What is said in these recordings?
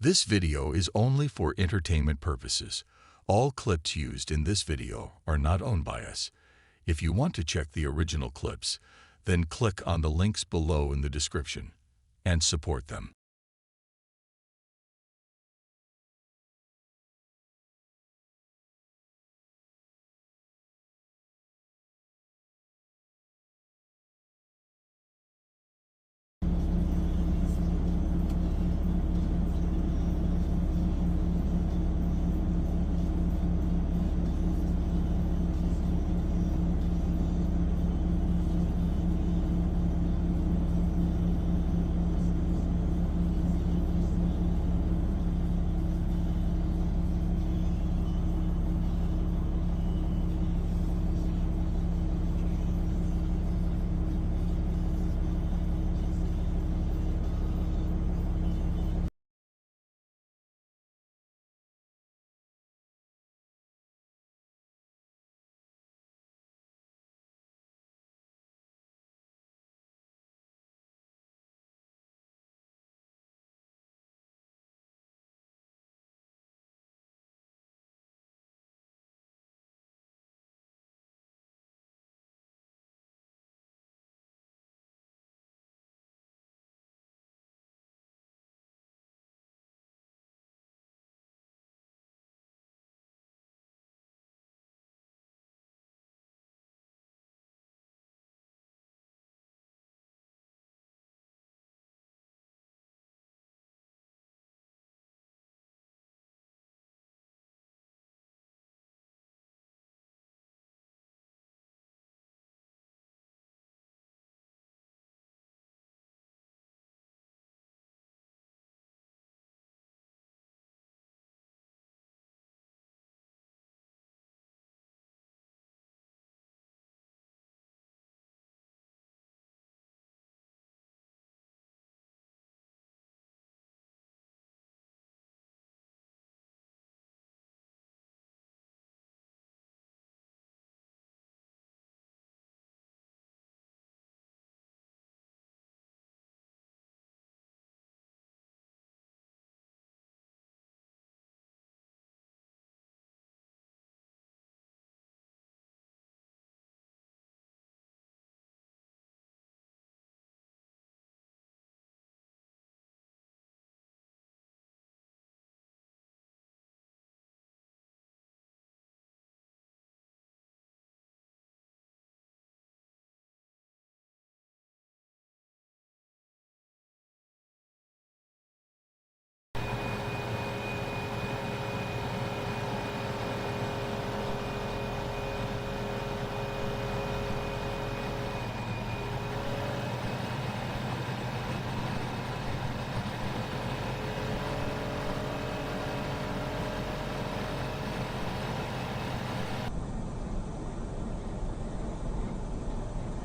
This video is only for entertainment purposes. All clips used in this video are not owned by us. If you want to check the original clips, then click on the links below in the description and support them.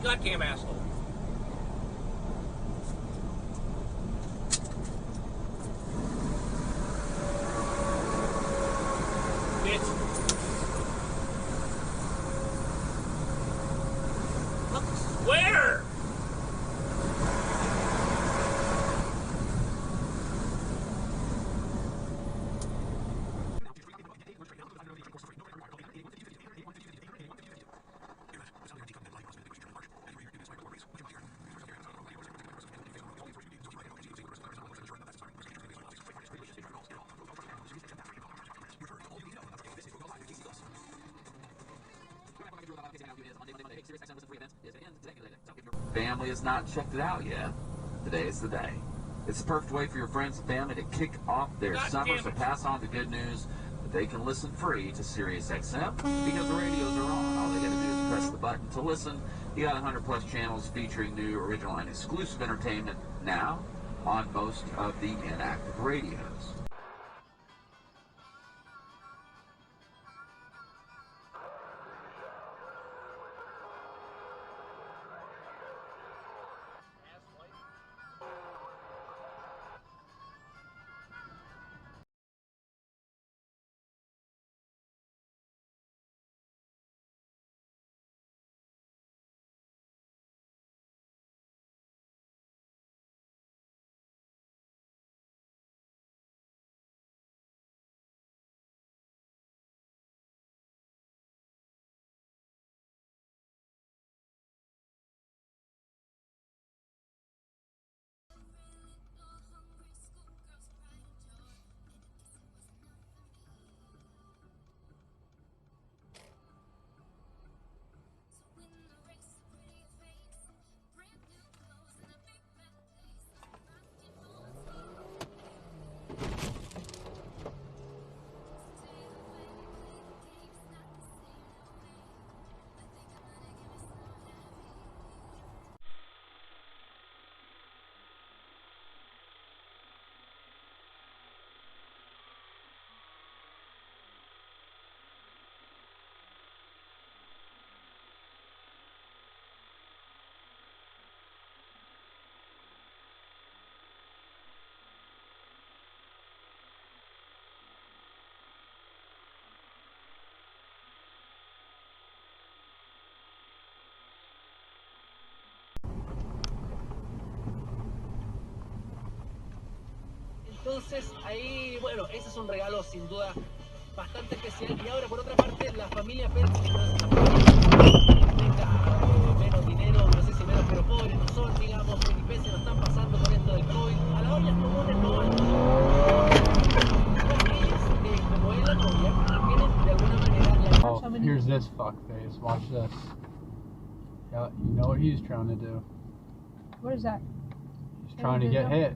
Goddamn asshole. Bitch. Look, where? Family has not checked it out yet. Today is the day. It's the perfect way for your friends and family to kick off their summer, so pass on the good news that they can listen free to SiriusXM because the radios are on. All they got to do is press the button to listen. You got 100 plus channels featuring new, original, and exclusive entertainment now on most of the inactive radios. Entonces ahí, bueno, ese es un regalo sin duda bastante especial. Y ahora por otra parte la familia Pérez, que no es una familia que tenga menos dinero, no sé si menos, pero pobres no son, digamos, y se lo están pasando con esto del COVID. A las ollas comunes no van. Ellos, como es la novia, tienen de alguna manera la... Oh, here's this fuckface. Watch this. Yeah, you know what he's trying to do. What is that? He's trying to get hit.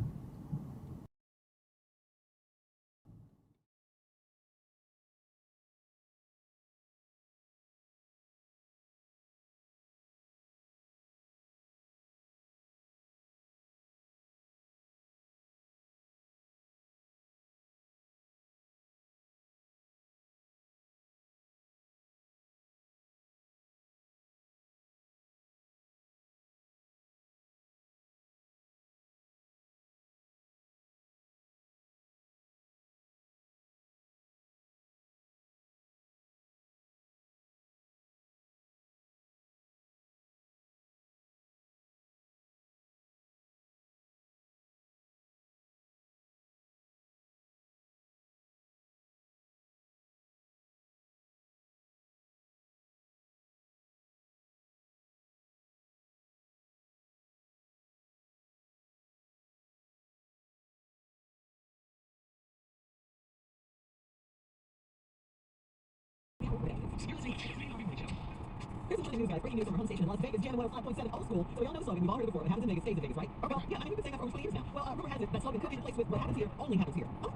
Here's some news, guys. Breaking news from our home station in Las Vegas. Jam 105.7 old school. So we all know the slogan. We've all heard it before. What happens in Vegas stays in Vegas, right? Well, yeah, I mean, we've been saying that for over 20 years now. Well, rumor has it that slogan could be replaced with what happens here only happens here. Oh,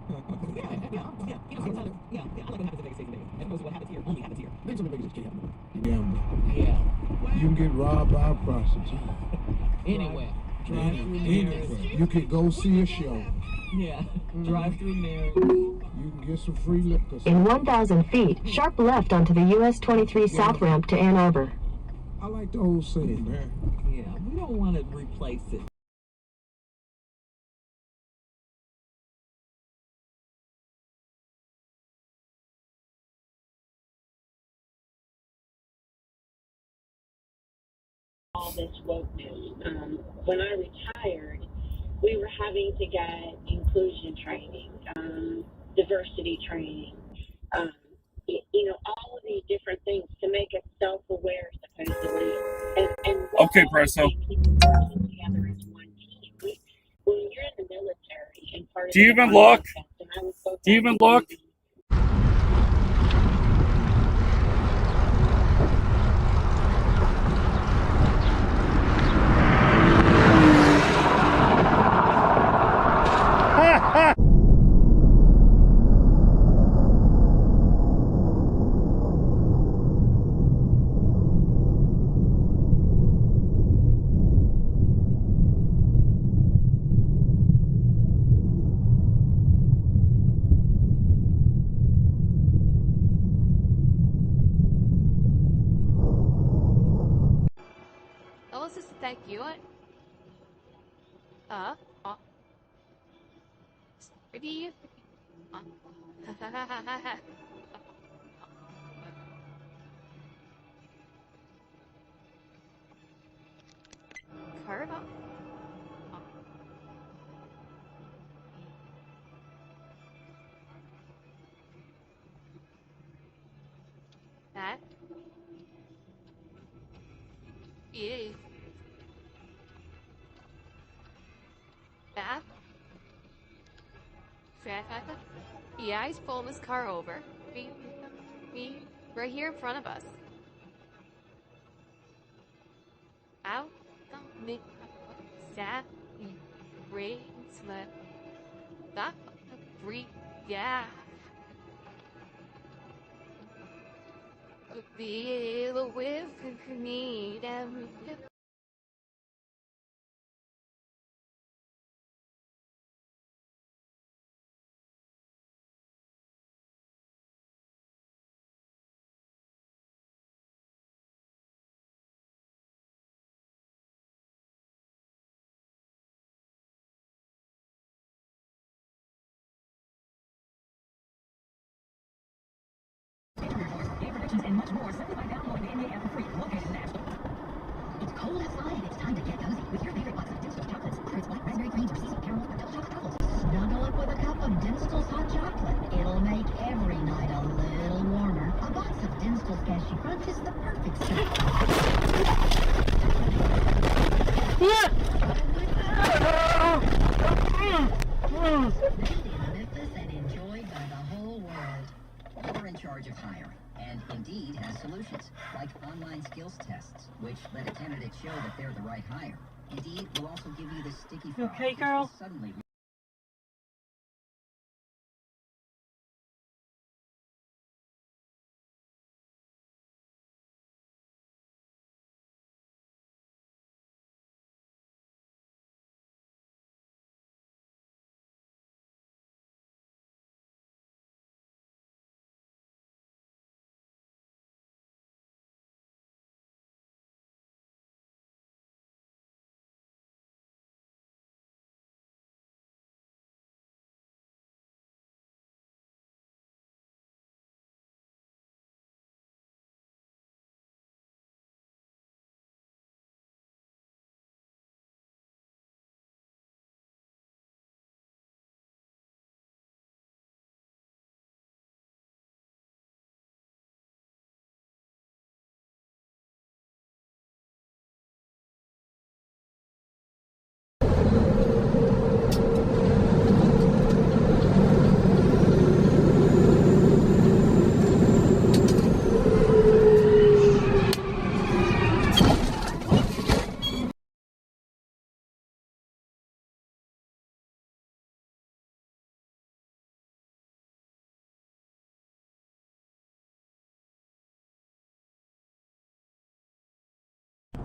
yeah. You know, Tyler, yeah, I like what happens in Vegas stays in Vegas. As opposed to what happens here only happens here. Things in Vegas can't happen. Yeah. You can get robbed by a prostitute. Anywhere. Anywhere. You could go see a show. Yeah. Drive through there. You can get some free liquor. In 1,000 feet, sharp left onto the US 23 South Ramp to Ann Arbor. I like the old saying, man. Yeah, we don't want to replace it. All this wokeness. When I retired, we were having to get inclusion training, diversity training, you know, all of these different things to make us self-aware, supposedly. And Okay, Presso. people working together as one team. When you're in the military and part of Do you the even look? and I was both Do you even look? Vamos estar aqui, ó. Ó. Pretty. Curve up. That is that. Yeah, he's pulling this car over. Me, right here in front of us. Out the mid sad rain slip. That breathe, yeah. Feel with me and and much more simply by downloading the NBA app for free. Located in Nashville. It's cold outside and it's time to get cozy with your favorite box of digital chocolates, whether it's white raspberry creams or sea salt caramel or double chocolate truffles. Snuggle up with a cup and enjoyed by the whole world. You're in charge of hiring, and Indeed has solutions like online skills tests, which let a candidate show that they're the right hire. Indeed will also give you the sticky file. Okay, girl? Suddenly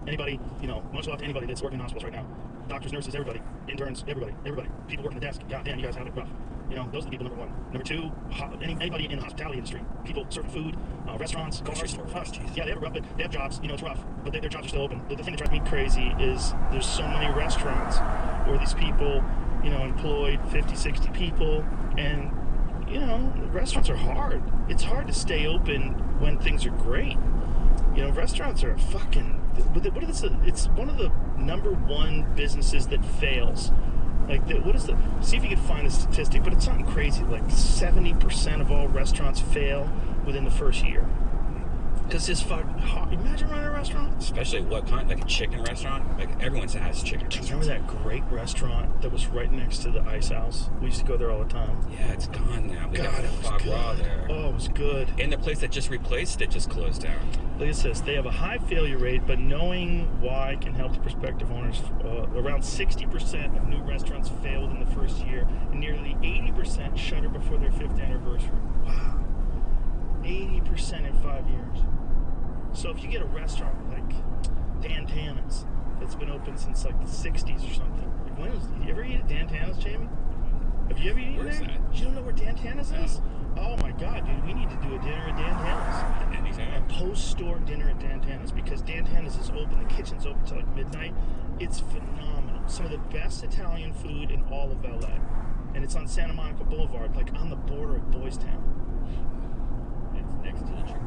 Anybody, much love to anybody that's working in hospitals right now. Doctors, nurses, everybody, interns, everybody. People working the desk. God damn, you guys have it rough. Those are the people, number one. Number two, anybody in the hospitality industry. People serving food, restaurants, cars. Yeah, they have it rough, but they have jobs. It's rough, but their jobs are still open. The thing that drives me crazy is there's so many restaurants where these people, employed 50, 60 people, and, restaurants are hard. It's hard to stay open when things are great. Restaurants are fucking... It's one of the number one businesses that fails. See if you can find the statistic, but it's something crazy. Like 70% of all restaurants fail within the first year. Because it's fucking hard. Imagine running a restaurant. Especially what kind? Like a chicken restaurant? Like everyone has chicken. Do you remember that great restaurant that was right next to the Ice House? We used to go there all the time. Yeah, it's gone now. God, it was good. There. Oh, it was good. And the place that just replaced it just closed down. Look at this. They have a high failure rate, but knowing why can help the prospective owners. Around 60% of new restaurants fail within the first year, and nearly 80% shutter before their 5th anniversary. Wow. 80% in 5 years. So if you get a restaurant like Dan Tana's that's been open since like the 60s or something. Like did you ever eat at Dan Tana's, Jamie? Have you ever eaten Where's there? That? You don't know where Dan Tana's is? Oh my God, dude, we need to do a dinner at Dan Tana's. Anytime. A post-store dinner at Dan Tana's, because Dan Tana's is open, the kitchen's open till like midnight. It's phenomenal. Some of the best Italian food in all of LA. And it's on Santa Monica Boulevard, like on the border of Boys Town. It's next to the chicken.